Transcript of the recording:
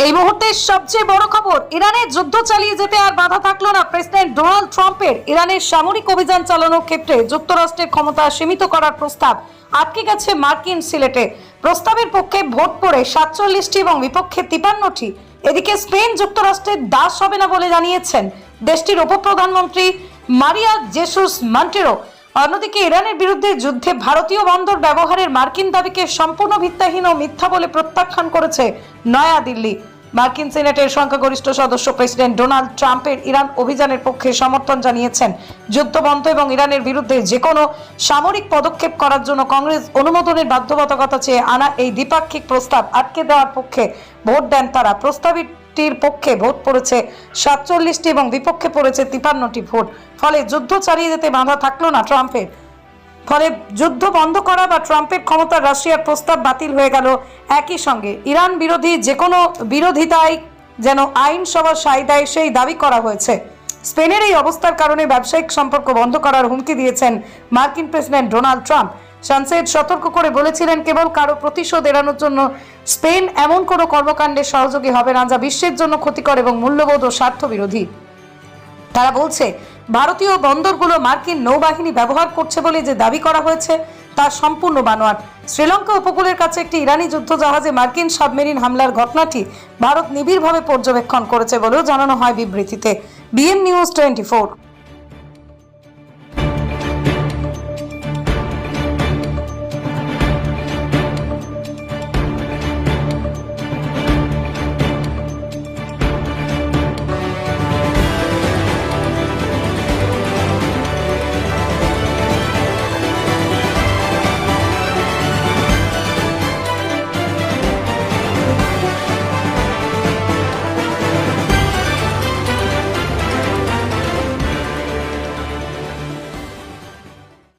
এই মুহূর্তের সবচেয়ে বড় খবর, ইরানের যুদ্ধ চালিয়ে যেতে আর বাধা থাকলো না প্রেসিডেন্ট ডোনাল্ড ট্রাম্পের। ইরানের সামরিক অভিযান চালানোর ক্ষেত্রে যুক্তরাষ্ট্রের ক্ষমতা সীমিত করার প্রস্তাব আটকে গেছে মার্কিন সিনেটে। প্রস্তাবের পক্ষে ভোট পড়ে 47টি এবং বিপক্ষে 53টি। এদিকে স্পেন যুক্তরাষ্ট্রের দাস হবে না বলে জানিয়েছেন দেশটির উপপ্রধানমন্ত্রী মারিয়া জেসুস মন্টেরো। অন্যদিকে ইরানের বিরুদ্ধে যুদ্ধে ভারতীয় বন্দর ব্যবহারের মার্কিন দাবিকে সম্পূর্ণ ভিত্তিহীন ও মিথ্যা বলে প্রত্যাখ্যান করেছে নয়াদিল্লি। মার্কিন সিনেটের সংখ্যাগরিষ্ঠ সদস্য প্রেসিডেন্ট ডোনাল্ড ট্রাম্পের ইরান অভিযানের পক্ষে সমর্থন জানিয়েছেন। যুদ্ধ বন্ধ এবং ইরানের বিরুদ্ধে যে কোনো সামরিক পদক্ষেপ করার জন্য কংগ্রেস অনুমোদনের বাধ্যবাধকতা চেয়ে আনা এই দ্বিপাক্ষিক প্রস্তাব আটকে দেওয়ার পক্ষে ভোট দেন তারা। প্রস্তাবটির পক্ষে ভোট পড়েছে 47টি এবং বিপক্ষে পড়েছে 53টি ভোট। ফলে যুদ্ধ চালিয়ে যেতে বাধা থাকলো না ট্রাম্পের। ফলে যুদ্ধ বন্ধ করা বা ট্রাম্পের ক্ষমতা রাশিয়ার প্রস্তাব বাতিল হয়ে গেল। একই সঙ্গে ইরান বিরোধী যে কোনো বিরোধিতায় যেন আইনসভা সায় দেয় সেই দাবি করা হয়েছে। স্পেনের এই অবস্থার কারণে ব্যবসায়িক সম্পর্ক বন্ধ করার হুমকি দিয়েছেন মার্কিন প্রেসিডেন্ট ডোনাল্ড ট্রাম্প। সানসেট সতর্ক করে বলেছিলেন, কেবল কারো প্রতিশোধ এড়ানোর জন্য স্পেন এমন কোনো কর্মকাণ্ডে সহযোগী হবে না যা বিশ্বের জন্য ক্ষতিকর এবং মূল্যবোধ ও স্বার্থ বিরোধী। তারা বলছে, ভারতীয় বন্দরগুলো মার্কিন নৌবাহিনী ব্যবহার করছে বলে যে দাবি করা হয়েছে তা সম্পূর্ণ বানোয়াট। শ্রীলঙ্কা উপকূলের কাছে একটি ইরানি যুদ্ধজাহাজে মার্কিন সাবমেরিন হামলার ঘটনাটি ভারত নিবিড়ভাবে পর্যবেক্ষণ করেছে বলেও জানানো হয় বিবৃতিতে। BN news 24।